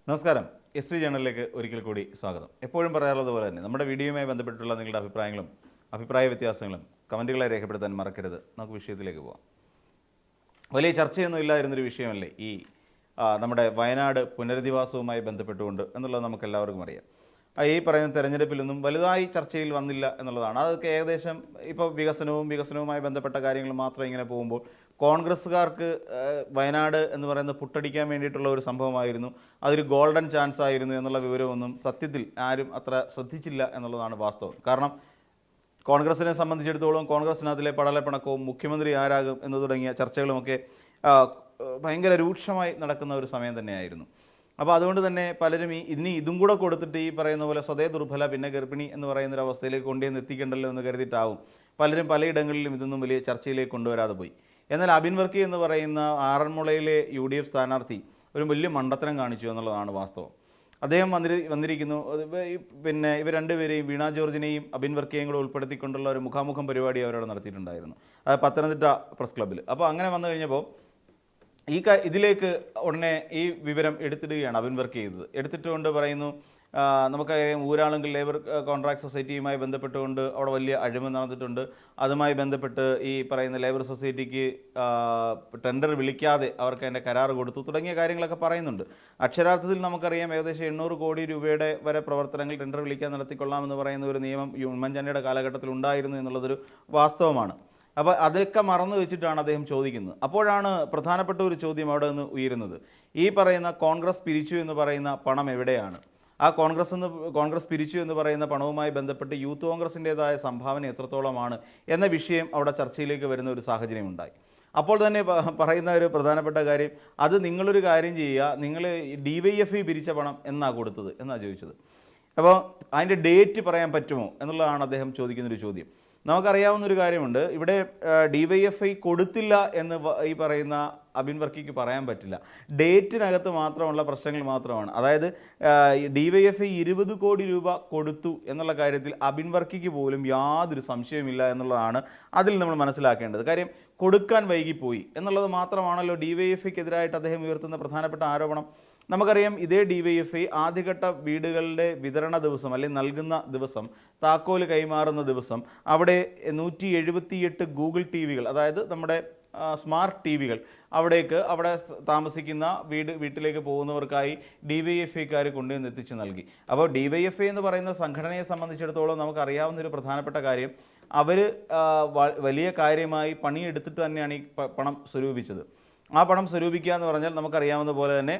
നമസ്കാരം. SV ജേണലിലേക്ക് ഒരിക്കൽ കൂടി സ്വാഗതം. എപ്പോഴും പറയാറുള്ളത് പോലെ തന്നെ നമ്മുടെ വീഡിയോയുമായി ബന്ധപ്പെട്ടുള്ള നിങ്ങളുടെ അഭിപ്രായങ്ങളും അഭിപ്രായ വ്യത്യാസങ്ങളും കമൻറ്റുകളായി രേഖപ്പെടുത്താൻ മറക്കരുത്. നമുക്ക് വിഷയത്തിലേക്ക് പോകാം. വലിയ ചർച്ചയൊന്നും ഇല്ലായിരുന്നൊരു വിഷയമല്ലേ ഈ നമ്മുടെ വയനാട് പുനരധിവാസവുമായി ബന്ധപ്പെട്ടുകൊണ്ട് എന്നുള്ളത് നമുക്ക് എല്ലാവർക്കും അറിയാം. ഈ പറയുന്ന തെരഞ്ഞെടുപ്പിലൊന്നും വലുതായി ചർച്ചയിൽ വന്നില്ല എന്നുള്ളതാണ്. അതൊക്കെ ഏകദേശം ഇപ്പോൾ വികസനവുമായി ബന്ധപ്പെട്ട കാര്യങ്ങൾ മാത്രം ഇങ്ങനെ പോകുമ്പോൾ കോൺഗ്രസ്സുകാർക്ക് വയനാട് എന്ന് പറയുന്നത് പുട്ടടിക്കാൻ വേണ്ടിയിട്ടുള്ള ഒരു സംഭവമായിരുന്നു, അതൊരു ഗോൾഡൻ ചാൻസ് ആയിരുന്നു എന്നുള്ള വിവരമൊന്നും സത്യത്തിൽ ആരും അത്ര ശ്രദ്ധിച്ചില്ല എന്നുള്ളതാണ് വാസ്തവം. കാരണം കോൺഗ്രസിനെ സംബന്ധിച്ചിടത്തോളം കോൺഗ്രസിനകത്തിലെ പടലപ്പിണക്കവും മുഖ്യമന്ത്രി ആരാകും എന്ന് തുടങ്ങിയ ചർച്ചകളുമൊക്കെ ഭയങ്കര രൂക്ഷമായി നടക്കുന്ന ഒരു സമയം തന്നെയായിരുന്നു. അപ്പോൾ അതുകൊണ്ട് തന്നെ പലരും ഇതും കൂടെ കൊടുത്തിട്ട് ഈ പറയുന്ന പോലെ സ്വതേ ദുർബല പിന്നെ ഗർഭിണി എന്ന് പറയുന്നൊരു അവസ്ഥയിലേക്ക് കൊണ്ടുവന്ന് എത്തിക്കണ്ടല്ലോ എന്ന് കരുതിയിട്ടാവും പലരും പലയിടങ്ങളിലും ഇതൊന്നും വലിയ ചർച്ചയിലേക്ക് കൊണ്ടുവരാതെ പോയി. എന്നാൽ അബിൻ വർക്കി എന്ന് പറയുന്ന ആറന്മുളയിലെ UDF സ്ഥാനാർത്ഥി ഒരു വലിയ മണ്ടത്തരം കാണിച്ചു എന്നുള്ളതാണ് വാസ്തവം. അദ്ദേഹം വന്നിരിക്കുന്നു. പിന്നെ ഇവർ രണ്ടുപേരെയും വീണ ജോർജിനെയും അബിൻ വർക്കിയെയും കൂടെ ഉൾപ്പെടുത്തിക്കൊണ്ടുള്ള ഒരു മുഖാമുഖം പരിപാടി അവരവിടെ നടത്തിയിട്ടുണ്ടായിരുന്നു, അത് പത്തനംതിട്ട പ്രസ് ക്ലബ്ബിൽ. അപ്പോൾ അങ്ങനെ വന്നു കഴിഞ്ഞപ്പോൾ ഇതിലേക്ക് ഉടനെ ഈ വിവരം എടുത്തിടുകയാണ് അബിൻ വർക്ക് ചെയ്തത്. എടുത്തിട്ടുകൊണ്ട് പറയുന്നു, നമുക്കറിയാം ഊരാളുങ്കൽ ലേബർ കോൺട്രാക്ട് സൊസൈറ്റിയുമായി ബന്ധപ്പെട്ടുകൊണ്ട് അവിടെ വലിയ അഴിമതി നടന്നിട്ടുണ്ട്. അതുമായി ബന്ധപ്പെട്ട് ഈ പറയുന്ന ലേബർ സൊസൈറ്റിക്ക് ടെൻഡർ വിളിക്കാതെ അവർക്ക് അതിൻ്റെ കരാർ കൊടുത്തു തുടങ്ങിയ കാര്യങ്ങളൊക്കെ പറയുന്നുണ്ട്. അക്ഷരാർത്ഥത്തിൽ നമുക്കറിയാം ഏകദേശം 800 കോടി രൂപയുടെ വരെ പ്രവർത്തനങ്ങൾ ടെൻഡർ വിളിക്കാൻ നടത്തിക്കൊള്ളാമെന്ന് പറയുന്ന ഒരു നിയമം ഉമ്മൻചാണ്ടിയുടെ കാലഘട്ടത്തിൽ ഉണ്ടായിരുന്നു എന്നുള്ളതൊരു വാസ്തവമാണ്. അപ്പോൾ അതൊക്കെ മറന്നു വെച്ചിട്ടാണ് അദ്ദേഹം ചോദിക്കുന്നത്. അപ്പോഴാണ് പ്രധാനപ്പെട്ട ഒരു ചോദ്യം അവിടെ നിന്ന് ഉയരുന്നത്. ഈ പറയുന്ന കോൺഗ്രസ് പിരിച്ചു എന്ന് പറയുന്ന പണം എവിടെയാണ്? ആ കോൺഗ്രസ് പിരിച്ചു എന്ന് പറയുന്ന പണവുമായി ബന്ധപ്പെട്ട് യൂത്ത് കോൺഗ്രസിൻ്റേതായ സംഭാവന എത്രത്തോളമാണ് എന്ന വിഷയം അവിടെ ചർച്ചയിലേക്ക് വരുന്ന ഒരു സാഹചര്യം ഉണ്ടായി. അപ്പോൾ തന്നെ പറയുന്ന ഒരു പ്രധാനപ്പെട്ട കാര്യം, അത് നിങ്ങളൊരു കാര്യം ചെയ്യുക, നിങ്ങൾ DYFI പിരിച്ച പണം എന്നാണ് കൊടുത്തത് എന്നാണ് ചോദിച്ചത്. അപ്പോൾ അതിൻ്റെ ഡേറ്റ് പറയാൻ പറ്റുമോ എന്നുള്ളതാണ് അദ്ദേഹം ചോദിക്കുന്നൊരു ചോദ്യം. നമുക്കറിയാവുന്നൊരു കാര്യമുണ്ട്, ഇവിടെ DYFI കൊടുത്തില്ല എന്ന് ഈ പറയുന്ന അബിൻ വർക്കിക്ക് പറയാൻ പറ്റില്ല. ഡേറ്റിനകത്ത് മാത്രമുള്ള പ്രശ്നങ്ങൾ മാത്രമാണ്. അതായത് DYFI 20 കോടി രൂപ കൊടുത്തു എന്നുള്ള കാര്യത്തിൽ അബിൻ വർക്കിക്ക് പോലും യാതൊരു സംശയവുമില്ല എന്നുള്ളതാണ് അതിൽ നമ്മൾ മനസ്സിലാക്കേണ്ടത്. കാര്യം കൊടുക്കാൻ വൈകിപ്പോയി എന്നുള്ളത് മാത്രമാണല്ലോ DYFIക്കെതിരായിട്ട് അദ്ദേഹം ഉയർത്തുന്ന പ്രധാനപ്പെട്ട ആരോപണം. നമുക്കറിയാം ഇതേ DYFI ആദ്യഘട്ട വീടുകളുടെ വിതരണ ദിവസം അല്ലെങ്കിൽ നൽകുന്ന ദിവസം, താക്കോല് കൈമാറുന്ന ദിവസം അവിടെ 178 ഗൂഗിൾ TV-കൾ, അതായത് നമ്മുടെ സ്മാർട്ട് TV-കൾ അവിടെ താമസിക്കുന്ന വീട്ടിലേക്ക് പോകുന്നവർക്കായി DYFIക്കാർ കൊണ്ടുവന്ന് എത്തിച്ചു നൽകി. അപ്പോൾ DYFI എന്ന് പറയുന്ന സംഘടനയെ സംബന്ധിച്ചിടത്തോളം നമുക്കറിയാവുന്നൊരു പ്രധാനപ്പെട്ട കാര്യം, അവർ വലിയ കാര്യമായി പണിയെടുത്തിട്ട് തന്നെയാണ് ഈ പണം സ്വരൂപിച്ചത്. ആ പണം സ്വരൂപിക്കുക എന്ന് പറഞ്ഞാൽ നമുക്കറിയാവുന്ന പോലെ തന്നെ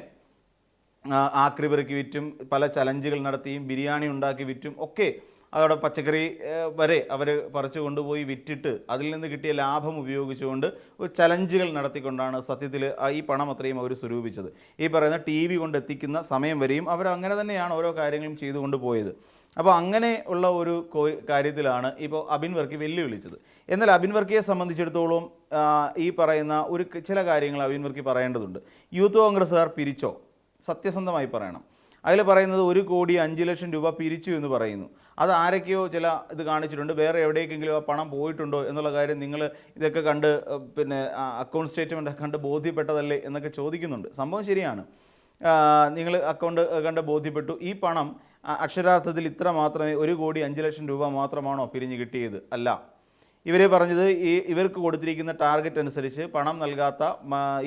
ആക്രിപെറുക്കി വിറ്റും പല ചലഞ്ചുകൾ നടത്തിയും ബിരിയാണി ഉണ്ടാക്കി വിറ്റും ഒക്കെ, അതോടെ പച്ചക്കറി വരെ അവർ പറിച്ചു കൊണ്ടുപോയി വിറ്റിട്ട് അതിൽ നിന്ന് കിട്ടിയ ലാഭം ഉപയോഗിച്ചുകൊണ്ട് ഒരു ചലഞ്ചുകൾ നടത്തിക്കൊണ്ടാണ് സത്യത്തിൽ ഈ പണം അത്രയും അവർ സ്വരൂപിച്ചത്. ഈ പറയുന്ന TV കൊണ്ടെത്തിക്കുന്ന സമയം വരെയും അവർ അങ്ങനെ തന്നെയാണ് ഓരോ കാര്യങ്ങളും ചെയ്തുകൊണ്ട് പോയത്. അപ്പോൾ അങ്ങനെ ഉള്ള ഒരു കാര്യത്തിലാണ് ഇപ്പോൾ അബിൻ വർക്കി വെല്ലുവിളിച്ചത്. എന്നാൽ അബിൻ വർക്കിയെ സംബന്ധിച്ചിടത്തോളം ഈ പറയുന്ന ചില കാര്യങ്ങൾ അബിൻ വർക്കി പറയേണ്ടതുണ്ട്. യൂത്ത് കോൺഗ്രസ്സുകാർ പിരിച്ചോ? സത്യസന്ധമായി പറയണം. അതിൽ പറയുന്നത് 1 കോടി 5 ലക്ഷം രൂപ പിരിച്ചു എന്ന് പറയുന്നു. അത് ആരൊക്കെയോ ചില ഇത് കാണിച്ചിട്ടുണ്ട്, വേറെ എവിടേക്കെങ്കിലും ആ പണം പോയിട്ടുണ്ടോ എന്നുള്ള കാര്യം നിങ്ങൾ ഇതൊക്കെ കണ്ട് പിന്നെ അക്കൗണ്ട് സ്റ്റേറ്റ്മെൻറ്റ് കണ്ട് ബോധ്യപ്പെട്ടതല്ലേ എന്നൊക്കെ ചോദിക്കുന്നുണ്ട്. സംഭവം ശരിയാണ്, നിങ്ങൾ അക്കൗണ്ട് കണ്ട് ബോധ്യപ്പെട്ടു. ഈ പണം അക്ഷരാർത്ഥത്തിൽ ഇത്ര മാത്രമേ 1 കോടി 5 ലക്ഷം രൂപ മാത്രമാണോ പിരിഞ്ഞ് കിട്ടിയത്? അല്ല. ഇവരെ പറഞ്ഞത് ഇവർക്ക് കൊടുത്തിരിക്കുന്ന ടാർഗറ്റ് അനുസരിച്ച് പണം നൽകാത്ത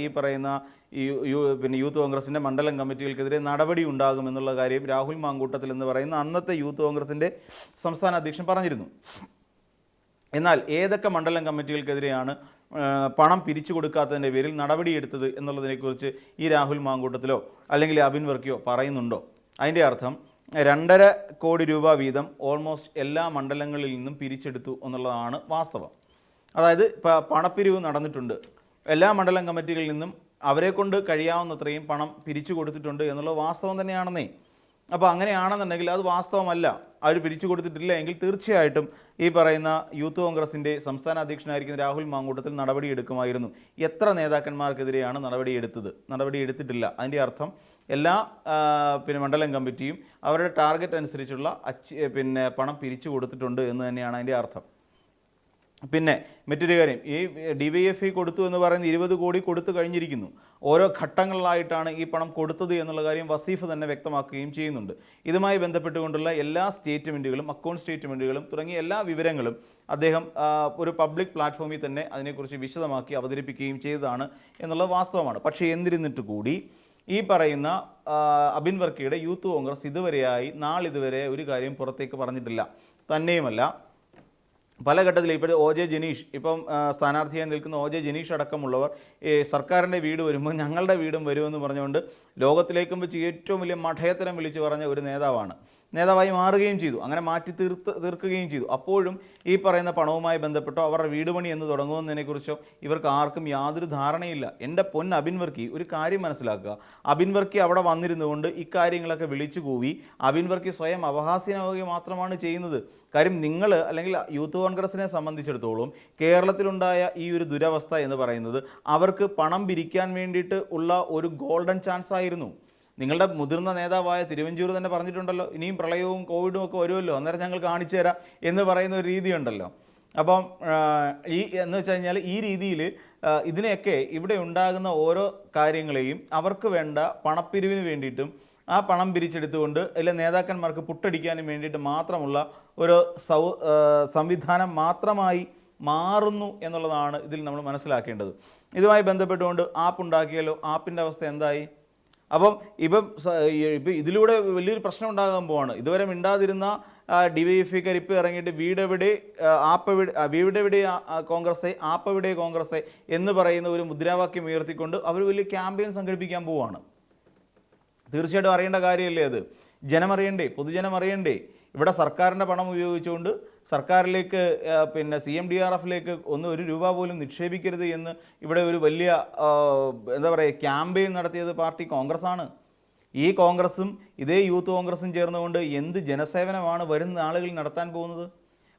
ഈ പറയുന്ന പിന്നെ യൂത്ത് കോൺഗ്രസിൻ്റെ മണ്ഡലം കമ്മിറ്റികൾക്കെതിരെ നടപടി ഉണ്ടാകുമെന്നുള്ള കാര്യം രാഹുൽ മാങ്കൂട്ടത്തിൽ എന്ന് പറയുന്ന അന്നത്തെ യൂത്ത് കോൺഗ്രസിൻ്റെ സംസ്ഥാന അധ്യക്ഷൻ പറഞ്ഞിരുന്നു. എന്നാൽ ഏതൊക്കെ മണ്ഡലം കമ്മിറ്റികൾക്കെതിരെയാണ് പണം പിരിച്ചു കൊടുക്കാത്തതിൻ്റെ പേരിൽ നടപടിയെടുത്തത് എന്നുള്ളതിനെക്കുറിച്ച് ഈ രാഹുൽ മാങ്കൂട്ടത്തിലോ അല്ലെങ്കിൽ അബിൻ വർക്കിയോ പറയുന്നുണ്ടോ? അതിൻ്റെ അർത്ഥം 2.5 കോടി രൂപ വീതം ഓൾമോസ്റ്റ് എല്ലാ മണ്ഡലങ്ങളിൽ നിന്നും പിരിച്ചെടുത്തു എന്നുള്ളതാണ് വാസ്തവം. അതായത് പണപ്പിരിവ് നടന്നിട്ടുണ്ട്, എല്ലാ മണ്ഡലം കമ്മിറ്റികളിൽ നിന്നും അവരെ കൊണ്ട് കഴിയാവുന്നത്രയും പണം പിരിച്ചു കൊടുത്തിട്ടുണ്ട് എന്നുള്ള വാസ്തവം തന്നെയാണെന്നേ. അപ്പോൾ അങ്ങനെയാണെന്നുണ്ടെങ്കിൽ അത് വാസ്തവമല്ല, അവർ പിരിച്ചു കൊടുത്തിട്ടില്ല എങ്കിൽ തീർച്ചയായിട്ടും ഈ പറയുന്ന യൂത്ത് കോൺഗ്രസിൻ്റെ സംസ്ഥാന അധ്യക്ഷനായിരിക്കുന്ന രാഹുൽ മാങ്കൂട്ടത്തിൽ നടപടി എടുക്കുമായിരുന്നു. എത്ര നേതാക്കന്മാർക്കെതിരെയാണ് നടപടി എടുത്തിട്ടില്ല. അതിൻ്റെ അർത്ഥം എല്ലാ പിന്നെ മണ്ഡലം കമ്മിറ്റിയും അവരുടെ ടാർഗറ്റ് അനുസരിച്ചുള്ള പണം പിരിച്ചു കൊടുത്തിട്ടുണ്ട് എന്ന് തന്നെയാണ് അതിൻ്റെ അർത്ഥം. പിന്നെ മറ്റൊരു കാര്യം, ഈ DYFI കൊടുത്തു എന്ന് പറയുന്നത് 20 കോടി കൊടുത്തു കഴിഞ്ഞിരിക്കുന്നു. ഓരോ ഘട്ടങ്ങളിലായിട്ടാണ് ഈ പണം കൊടുത്തത് എന്നുള്ള കാര്യം വസീഫ് തന്നെ വ്യക്തമാക്കുകയും ചെയ്യുന്നുണ്ട്. ഇതുമായി ബന്ധപ്പെട്ടുകൊണ്ടുള്ള എല്ലാ സ്റ്റേറ്റ്മെൻറ്റുകളും, അക്കൗണ്ട് സ്റ്റേറ്റ്മെൻറ്റുകളും തുടങ്ങിയ എല്ലാ വിവരങ്ങളും അദ്ദേഹം ഒരു പബ്ലിക് പ്ലാറ്റ്ഫോമിൽ തന്നെ അതിനെക്കുറിച്ച് വിശദമാക്കി അവതരിപ്പിക്കുകയും ചെയ്തതാണ് എന്നുള്ളത് വാസ്തവമാണ്. പക്ഷേ എന്നിരുന്നിട്ട് കൂടി ഈ പറയുന്ന അബിൻ വർക്കിയുടെ യൂത്ത് കോൺഗ്രസ് നാളിതുവരെ ഒരു കാര്യം പുറത്തേക്ക് പറഞ്ഞിട്ടില്ല. തന്നെയുമല്ല, പല ഘട്ടത്തിലും ഇപ്പോൾ OJ ജനീഷ്, ഇപ്പം സ്ഥാനാർത്ഥിയായി നിൽക്കുന്ന OJ ജനീഷ് അടക്കമുള്ളവർ സർക്കാരിൻ്റെ വീട് വരുമ്പോൾ ഞങ്ങളുടെ വീടും വരുമെന്ന് പറഞ്ഞുകൊണ്ട് ലോകത്തിലേക്കും വെച്ച് ഏറ്റവും വലിയ മഠയത്തരം വിളിച്ചു പറഞ്ഞ ഒരു നേതാവായി മാറുകയും ചെയ്തു. അങ്ങനെ മാറ്റി തീർക്കുകയും ചെയ്തു. അപ്പോഴും ഈ പറയുന്ന പണവുമായി ബന്ധപ്പെട്ടോ അവരുടെ വീട് പണി എന്ന് തുടങ്ങുന്നതിനെക്കുറിച്ചോ ഇവർക്ക് ആർക്കും യാതൊരു ധാരണയില്ല. എൻ്റെ പൊന്ന് അബിൻ വർക്കി, ഒരു കാര്യം മനസ്സിലാക്കുക. അബിൻ വർക്കി അവിടെ വന്നിരുന്നുകൊണ്ട് ഇക്കാര്യങ്ങളൊക്കെ വിളിച്ചു കൂവി അബിൻ വർക്കി സ്വയം അപഹാസ്യനാവുക മാത്രമാണ് ചെയ്യുന്നത്. കാര്യം നിങ്ങൾ, അല്ലെങ്കിൽ യൂത്ത് കോൺഗ്രസിനെ സംബന്ധിച്ചിടത്തോളം കേരളത്തിലുണ്ടായ ഈ ഒരു ദുരവസ്ഥ എന്ന് പറയുന്നത് അവർക്ക് പണം പിരിക്കാൻ വേണ്ടിയിട്ട് ഉള്ള ഒരു ഗോൾഡൻ ചാൻസ് ആയിരുന്നു. നിങ്ങളുടെ മുതിർന്ന നേതാവായ തിരുവഞ്ചൂർ തന്നെ പറഞ്ഞിട്ടുണ്ടല്ലോ, ഇനിയും പ്രളയവും കോവിഡും ഒക്കെ വരുമല്ലോ, അന്നേരം ഞങ്ങൾ കാണിച്ചു തരാം എന്ന് പറയുന്ന ഒരു രീതിയുണ്ടല്ലോ. അപ്പം എന്ന് വെച്ച് കഴിഞ്ഞാൽ ഈ രീതിയിൽ ഇതിനെയൊക്കെ ഇവിടെ ഉണ്ടാകുന്ന ഓരോ കാര്യങ്ങളെയും അവർക്ക് വേണ്ട പണപ്പിരിവിന് വേണ്ടിയിട്ടും ആ പണം പിരിച്ചെടുത്തുകൊണ്ട് അല്ലെ നേതാക്കന്മാർക്ക് പുട്ടടിക്കാനും വേണ്ടിയിട്ട് മാത്രമുള്ള ഒരു സംവിധാനം മാത്രമായി മാറുന്നു എന്നുള്ളതാണ് ഇതിൽ നമ്മൾ മനസ്സിലാക്കേണ്ടത്. ഇതുമായി ബന്ധപ്പെട്ടുകൊണ്ട് ആപ്പ് ഉണ്ടാക്കിയല്ലോ, ആപ്പിൻ്റെ അവസ്ഥ എന്തായി? അപ്പം ഇപ്പം ഇതിലൂടെ വലിയൊരു പ്രശ്നം ഉണ്ടാകാൻ പോവാണ്. ഇതുവരെ മിണ്ടാതിരുന്ന DYFIക്കാർ ഇപ്പോൾ ഇറങ്ങിയിട്ട് വീടെവിടെ കോൺഗ്രസ്, ആപ്പെവിടെ കോൺഗ്രസ് എന്ന് പറയുന്ന ഒരു മുദ്രാവാക്യം ഉയർത്തിക്കൊണ്ട് അവർ വലിയ ക്യാമ്പയിൻ സംഘടിപ്പിക്കാൻ പോവുകയാണ്. തീർച്ചയായിട്ടും അറിയേണ്ട കാര്യമല്ലേ അത്? ജനമറിയണ്ടേ, പൊതുജനം അറിയണ്ടേ? ഇവിടെ സർക്കാരിൻ്റെ പണം ഉപയോഗിച്ചുകൊണ്ട് സർക്കാരിലേക്ക് CMDRFിലേക്ക് ഒരു രൂപ പോലും നിക്ഷേപിക്കരുത് എന്ന് ഇവിടെ ഒരു വലിയ എന്താ പറയുക ക്യാമ്പയിൻ നടത്തിയത് പാർട്ടി കോൺഗ്രസ്സാണ്. ഈ കോൺഗ്രസും ഇതേ യൂത്ത് കോൺഗ്രസും ചേർന്നുകൊണ്ട് എന്ത് ജനസേവനമാണ് വരുന്ന നാളുകളിൽ നടത്താൻ പോകുന്നത്?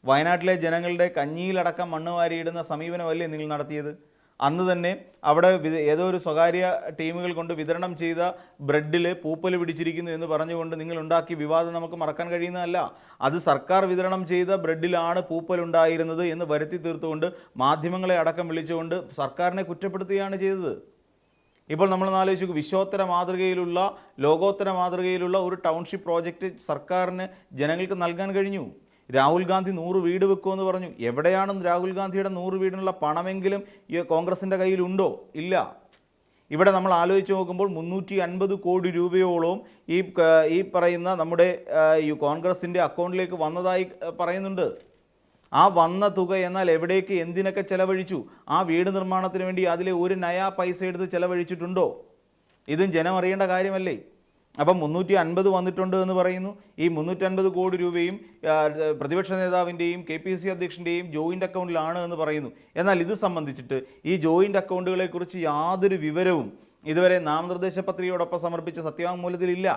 വയനാട്ടിലെ ജനങ്ങളുടെ കഞ്ഞിയിലടക്കം മണ്ണ് വാരിയിടുന്ന സമീപനമല്ലേ നിങ്ങൾ നടത്തിയത്? അന്ന് തന്നെ അവിടെ ഏതോ ഒരു സ്വകാര്യ ടീമുകൾ കൊണ്ട് വിതരണം ചെയ്ത ബ്രെഡിൽ പൂപ്പൽ പിടിച്ചിരിക്കുന്നു എന്ന് പറഞ്ഞുകൊണ്ട് നിങ്ങൾ ഉണ്ടാക്കിയ വിവാദം നമുക്ക് മറക്കാൻ കഴിയുന്നതല്ല. അത് സർക്കാർ വിതരണം ചെയ്ത ബ്രെഡിലാണ് പൂപ്പൽ ഉണ്ടായിരുന്നത് എന്ന് വരുത്തി തീർത്തുകൊണ്ട് മാധ്യമങ്ങളെ അടക്കം വിളിച്ചുകൊണ്ട് സർക്കാരിനെ കുറ്റപ്പെടുത്തുകയാണ് ചെയ്തത്. ഇപ്പോൾ നമ്മൾ ആലോചിച്ചു, വിശ്വോത്തര മാതൃകയിലുള്ള, ലോകോത്തര മാതൃകയിലുള്ള ഒരു ടൗൺഷിപ്പ് പ്രോജക്റ്റ് സർക്കാരിന് ജനങ്ങൾക്ക് നൽകാൻ കഴിഞ്ഞു. രാഹുൽ ഗാന്ധി 100 വീട് വെക്കുമെന്ന് പറഞ്ഞു. എവിടെയാണ് രാഹുൽ ഗാന്ധിയുടെ 100 വീടിനുള്ള പണമെങ്കിലും ഈ കോൺഗ്രസിൻ്റെ കയ്യിലുണ്ടോ? ഇല്ല. ഇവിടെ നമ്മൾ ആലോചിച്ച് നോക്കുമ്പോൾ 350 കോടി രൂപയോളം ഈ പറയുന്ന നമ്മുടെ കോൺഗ്രസിൻ്റെ അക്കൗണ്ടിലേക്ക് വന്നതായി പറയുന്നുണ്ട്. ആ വന്ന തുക എന്നാൽ എവിടേക്ക്, എന്തിനൊക്കെ ചെലവഴിച്ചു? ആ വീട് നിർമ്മാണത്തിന് വേണ്ടി അതിലെ ഒരു നയാ പൈസ എടുത്ത് ചെലവഴിച്ചിട്ടുണ്ടോ? ഇതും ജനം അറിയേണ്ട കാര്യമല്ലേ? അപ്പം 350 വന്നിട്ടുണ്ട് എന്ന് പറയുന്നു. ഈ 350 കോടി രൂപയും പ്രതിപക്ഷ നേതാവിൻ്റെയും KPCC അധ്യക്ഷൻ്റെയും ജോയിൻ്റ് അക്കൗണ്ടിലാണ് എന്ന് പറയുന്നു. എന്നാൽ ഇത് സംബന്ധിച്ചിട്ട് ഈ ജോയിൻ്റ് അക്കൗണ്ടുകളെക്കുറിച്ച് യാതൊരു വിവരവും ഇതുവരെ നാമനിർദ്ദേശ പത്രികയോടൊപ്പം സമർപ്പിച്ച സത്യവാങ്മൂലത്തിലില്ല.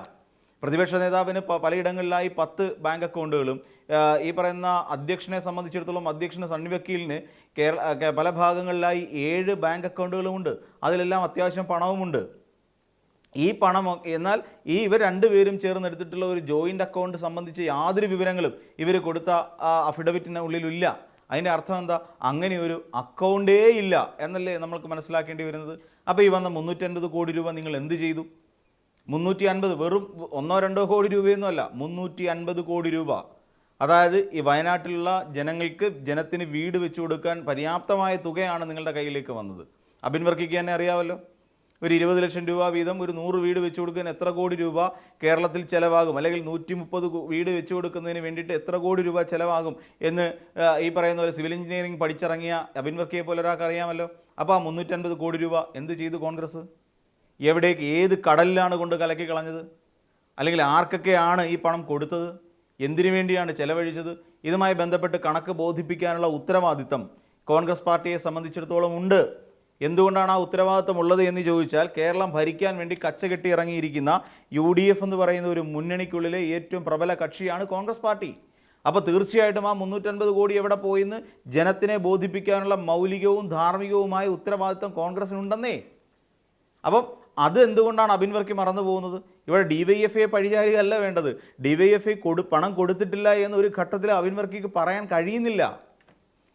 പ്രതിപക്ഷ നേതാവിന് പലയിടങ്ങളിലായി 10 ബാങ്ക് അക്കൗണ്ടുകളും ഈ പറയുന്ന അധ്യക്ഷനെ സംബന്ധിച്ചിടത്തോളം അധ്യക്ഷന് സണ്ണി വക്കീലിന് പല ഭാഗങ്ങളിലായി 7 ബാങ്ക് അക്കൗണ്ടുകളുമുണ്ട്. അതിലെല്ലാം അത്യാവശ്യം പണവുമുണ്ട്. ഈ പണം എന്നാൽ ഇവർ രണ്ടുപേരും ചേർന്നെടുത്തിട്ടുള്ള ഒരു ജോയിൻ്റ് അക്കൗണ്ട് സംബന്ധിച്ച് യാതൊരു വിവരങ്ങളും ഇവർ കൊടുത്ത അഫിഡവിറ്റിനുള്ളിലില്ല. അതിൻ്റെ അർത്ഥം എന്താ? അങ്ങനെ ഒരു അക്കൗണ്ടേ ഇല്ല എന്നല്ലേ നമ്മൾക്ക് മനസ്സിലാക്കേണ്ടി വരുന്നത്. അപ്പോൾ ഈ വന്ന 350 കോടി രൂപ നിങ്ങൾ എന്ത് ചെയ്തു? 350 വെറും 1-2 കോടി രൂപയൊന്നും അല്ല, 350 കോടി രൂപ. അതായത് ഈ വയനാട്ടിലുള്ള ജനത്തിന് വീട് വെച്ചു കൊടുക്കാൻ പര്യാപ്തമായ തുകയാണ് നിങ്ങളുടെ കയ്യിലേക്ക് വന്നത്. അബിൻ വർക്കിക്ക് തന്നെ അറിയാമല്ലോ, ഒരു 20 ലക്ഷം രൂപ വീതം ഒരു 100 വീട് വെച്ചു കൊടുക്കാൻ എത്ര കോടി രൂപ കേരളത്തിൽ ചിലവാകും, അല്ലെങ്കിൽ 130 വീട് വെച്ചു കൊടുക്കുന്നതിന് വേണ്ടിയിട്ട് എത്ര കോടി രൂപ ചിലവാകും എന്ന് ഈ പറയുന്ന പോലെ സിവിൽ എഞ്ചിനീയറിംഗ് പഠിച്ചിറങ്ങിയ അബിൻ വർക്കിയെ പോലെ ഒരാൾക്ക് അറിയാമല്ലോ. അപ്പോൾ ആ 350 കോടി രൂപ എന്ത് ചെയ്തു കോൺഗ്രസ്? എവിടേക്ക്, ഏത് കടലിലാണ് കൊണ്ട് കലക്കി കളഞ്ഞത്? അല്ലെങ്കിൽ ആർക്കൊക്കെയാണ് ഈ പണം കൊടുത്തത്? എന്തിനു വേണ്ടിയാണ് ചെലവഴിച്ചത്? ഇതുമായി ബന്ധപ്പെട്ട് കണക്ക് ബോധിപ്പിക്കാനുള്ള ഉത്തരവാദിത്തം കോൺഗ്രസ് പാർട്ടിയെ സംബന്ധിച്ചിടത്തോളം ഉണ്ട്. എന്തുകൊണ്ടാണ് ആ ഉത്തരവാദിത്തം ഉള്ളത് എന്ന് ചോദിച്ചാൽ, കേരളം ഭരിക്കാൻ വേണ്ടി കച്ചകെട്ടി ഇറങ്ങിയിരിക്കുന്ന UDF എന്ന് പറയുന്ന ഒരു മുന്നണിക്കുള്ളിലെ ഏറ്റവും പ്രബല കക്ഷിയാണ് കോൺഗ്രസ് പാർട്ടി. അപ്പോൾ തീർച്ചയായിട്ടും ആ 350 കോടി എവിടെ പോയിന്ന് ജനത്തിനെ ബോധിപ്പിക്കാനുള്ള മൗലികവും ധാർമ്മികവുമായ ഉത്തരവാദിത്തം കോൺഗ്രസിനുണ്ടെന്നേ. അപ്പം അത് എന്തുകൊണ്ടാണ് അബിൻ വർക്കി മറന്നു പോകുന്നത്? ഇവിടെ DYFIയെ പഴിചാരുകയല്ല വേണ്ടത്. DYFI പണം കൊടുത്തിട്ടില്ല എന്നൊരു ഘട്ടത്തിൽ അബിൻ വർക്കിക്ക് പറയാൻ കഴിയുന്നില്ല.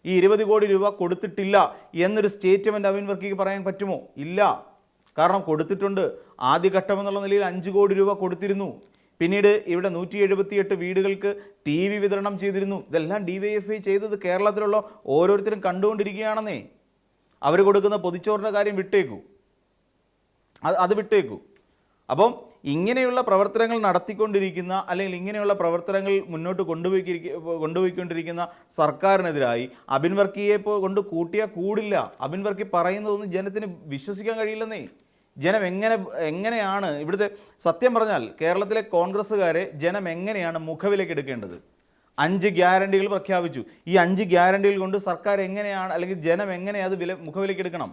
ഈ 20 കോടി രൂപ കൊടുത്തിട്ടില്ല എന്നൊരു സ്റ്റേറ്റ്മെൻറ്റ് അബിൻ വർക്കിക്ക് പറയാൻ പറ്റുമോ? ഇല്ല. കാരണം കൊടുത്തിട്ടുണ്ട്. ആദ്യഘട്ടം എന്നുള്ള നിലയിൽ 5 കോടി രൂപ കൊടുത്തിരുന്നു. പിന്നീട് ഇവിടെ 178 വീടുകൾക്ക് TV വിതരണം ചെയ്തിരുന്നു. ഇതെല്ലാം DYFI ചെയ്തത് കേരളത്തിലുള്ള ഓരോരുത്തരും കണ്ടുകൊണ്ടിരിക്കുകയാണെന്നേ. അവർ കൊടുക്കുന്ന പൊതിച്ചോറിൻ്റെ കാര്യം വിട്ടേക്കൂ, അത് വിട്ടേക്കൂ. അപ്പം ഇങ്ങനെയുള്ള പ്രവർത്തനങ്ങൾ നടത്തിക്കൊണ്ടിരിക്കുന്ന അല്ലെങ്കിൽ ഇങ്ങനെയുള്ള പ്രവർത്തനങ്ങൾ മുന്നോട്ട് കൊണ്ടുപോയിക്കൊണ്ടിരിക്കുന്ന സർക്കാരിനെതിരായി അബിൻ വർക്കിയെ കൊണ്ട് കൂട്ടിയാൽ കൂടില്ല. അബിൻ വർക്കി പറയുന്നതൊന്നും ജനത്തിന് വിശ്വസിക്കാൻ കഴിയില്ലെന്നേ. ജനം എങ്ങനെയാണ് ഇവിടുത്തെ, സത്യം പറഞ്ഞാൽ കേരളത്തിലെ കോൺഗ്രസ്സുകാരെ ജനം എങ്ങനെയാണ് മുഖവിലേക്ക് എടുക്കേണ്ടത്? 5 ഗ്യാരണ്ടികൾ പ്രഖ്യാപിച്ചു. ഈ 5 ഗ്യാരണ്ടികൾ കൊണ്ട് സർക്കാർ എങ്ങനെയാണ്, അല്ലെങ്കിൽ ജനം എങ്ങനെ അത് മുഖവിലേക്ക് എടുക്കണം?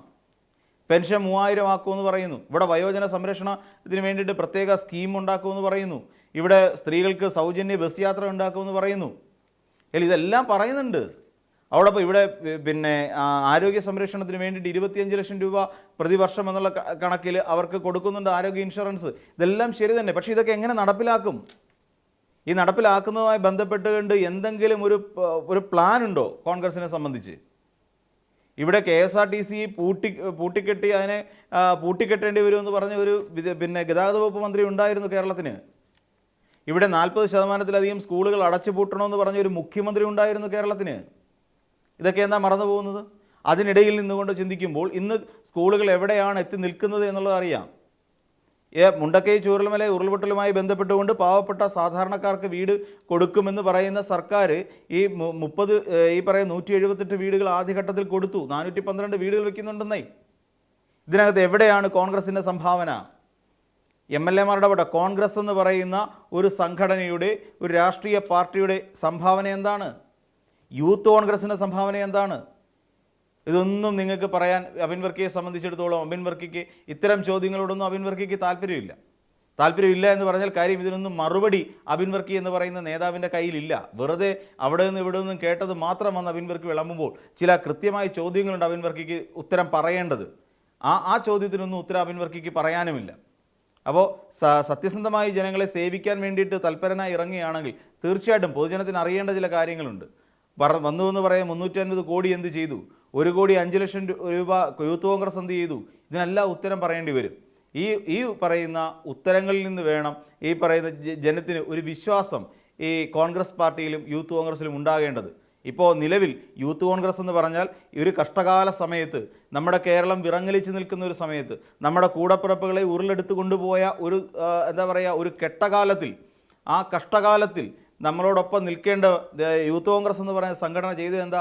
പെൻഷൻ 3000 ആക്കുമെന്ന് പറയുന്നു. ഇവിടെ വയോജന സംരക്ഷണത്തിന് വേണ്ടിയിട്ട് പ്രത്യേക സ്കീം ഉണ്ടാക്കുമെന്ന് പറയുന്നു. ഇവിടെ സ്ത്രീകൾക്ക് സൗജന്യ ബസ് യാത്ര ഉണ്ടാക്കുമെന്ന് പറയുന്നു. ഇതെല്ലാം പറയുന്നുണ്ട്. അവിടെ ഇപ്പോൾ ഇവിടെ പിന്നെ ആരോഗ്യ സംരക്ഷണത്തിന് വേണ്ടിയിട്ട് 25 ലക്ഷം രൂപ പ്രതിവർഷം എന്നുള്ള കണക്കിൽ അവർക്ക് കൊടുക്കുന്നുണ്ട് ആരോഗ്യ ഇൻഷുറൻസ്. ഇതെല്ലാം ശരി തന്നെ. പക്ഷേ ഇതൊക്കെ എങ്ങനെ നടപ്പിലാക്കും? ഈ നടപ്പിലാക്കുന്നതുമായി ബന്ധപ്പെട്ടുകൊണ്ട് എന്തെങ്കിലും ഒരു പ്ലാൻ ഉണ്ടോ കോൺഗ്രസിനെ സംബന്ധിച്ച്? ഇവിടെ KSRTC പൂട്ടിക്കെട്ടി അതിനെ പൂട്ടിക്കെട്ടേണ്ടി വരുമെന്ന് പറഞ്ഞ ഒരു പിന്നെ ഗതാഗത വകുപ്പ് മന്ത്രി ഉണ്ടായിരുന്നു കേരളത്തിന്. ഇവിടെ 40% സ്കൂളുകൾ അടച്ചുപൂട്ടണമെന്ന് പറഞ്ഞ ഒരു മുഖ്യമന്ത്രി ഉണ്ടായിരുന്നു കേരളത്തിന്. ഇതൊക്കെ എന്താ മറന്നു പോകുന്നത്? അതിനിടയിൽ നിന്നുകൊണ്ട് ചിന്തിക്കുമ്പോൾ ഇന്ന് സ്കൂളുകൾ എവിടെയാണ് എത്തി നിൽക്കുന്നത് എന്നുള്ളത് അറിയാം. മുണ്ടക്കൈ ചൂരൽമല ഉരുൾപൊട്ടലുമായി ബന്ധപ്പെട്ടുകൊണ്ട് പാവപ്പെട്ട സാധാരണക്കാർക്ക് വീട് കൊടുക്കുമെന്ന് പറയുന്ന സർക്കാർ ഈ 178 വീടുകൾ ആദ്യഘട്ടത്തിൽ കൊടുത്തു. 412 വീടുകൾ വയ്ക്കുന്നുണ്ടെന്നേ. ഇതിനകത്ത് എവിടെയാണ് കോൺഗ്രസിൻ്റെ സംഭാവന? MLA-മാരുടെ വട്ട കോൺഗ്രസ് എന്ന് പറയുന്ന ഒരു സംഘടനയുടെ, ഒരു രാഷ്ട്രീയ പാർട്ടിയുടെ സംഭാവന എന്താണ്? യൂത്ത് കോൺഗ്രസിൻ്റെ സംഭാവന എന്താണ്? ഇതൊന്നും നിങ്ങൾക്ക് പറയാൻ അബിൻ വർക്കിയെ സംബന്ധിച്ചിടത്തോളം അബിൻ വർക്കിക്ക് ഇത്തരം ചോദ്യങ്ങളോടൊന്നും അബിൻ വർക്കിക്ക് താല്പര്യമില്ല എന്ന് പറഞ്ഞാൽ കാര്യം ഇതിനൊന്നും മറുപടി അബിൻ വർക്കി എന്ന് പറയുന്ന നേതാവിൻ്റെ കയ്യിലില്ല. വെറുതെ അവിടെ നിന്ന് ഇവിടെ നിന്നും കേട്ടത് മാത്രം വന്ന് അബിൻ വർക്കി വിളമ്പുമ്പോൾ ചില കൃത്യമായ ചോദ്യങ്ങളുണ്ട് അബിൻ വർക്കിക്ക് ഉത്തരം പറയേണ്ടത്. ആ ചോദ്യത്തിനൊന്നും ഉത്തരം അബിൻ വർക്കിക്ക് പറയാനുമില്ല. അപ്പോൾ സത്യസന്ധമായി ജനങ്ങളെ സേവിക്കാൻ വേണ്ടിയിട്ട് തൽപരനായി ഇറങ്ങുകയാണെങ്കിൽ തീർച്ചയായിട്ടും പൊതുജനത്തിന് അറിയേണ്ട ചില കാര്യങ്ങളുണ്ട്. വന്നു എന്ന് പറയാൻ 350 കോടി എന്ത് ചെയ്തു? 1 കോടി 5 ലക്ഷം രൂപ യൂത്ത് കോൺഗ്രസ് എന്ത് ചെയ്തു? ഇതിനെല്ലാം ഉത്തരം പറയേണ്ടി വരും. ഈ പറയുന്ന ഉത്തരങ്ങളിൽ നിന്ന് വേണം ഈ പറയുന്ന ജനത്തിന് ഒരു വിശ്വാസം ഈ കോൺഗ്രസ് പാർട്ടിയിലും യൂത്ത് കോൺഗ്രസിലും ഉണ്ടാകേണ്ടത്. ഇപ്പോൾ നിലവിൽ യൂത്ത് കോൺഗ്രസ് എന്ന് പറഞ്ഞാൽ ഈ ഒരു കഷ്ടകാല സമയത്ത്, നമ്മുടെ കേരളം വിറങ്ങലിച്ച് നിൽക്കുന്ന ഒരു സമയത്ത്, നമ്മുടെ കൂടപ്പിറപ്പുകളെ ഉരുളെടുത്ത് കൊണ്ടുപോയ ഒരു ഒരു കെട്ടകാലത്തിൽ, ആ കഷ്ടകാലത്തിൽ നമ്മളോടൊപ്പം നിൽക്കേണ്ട യൂത്ത് കോൺഗ്രസ് എന്ന് പറയുന്ന സംഘടന ചെയ്തത് എന്താ?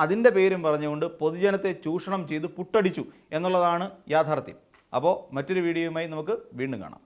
അതിൻ്റെ പേരും പറഞ്ഞുകൊണ്ട് പൊതുജനത്തെ ചൂഷണം ചെയ്ത് പുട്ടടിച്ചു എന്നുള്ളതാണ് യാഥാർത്ഥ്യം. അപ്പോൾ മറ്റൊരു വീഡിയോയുമായി നമുക്ക് വീണ്ടും കാണാം.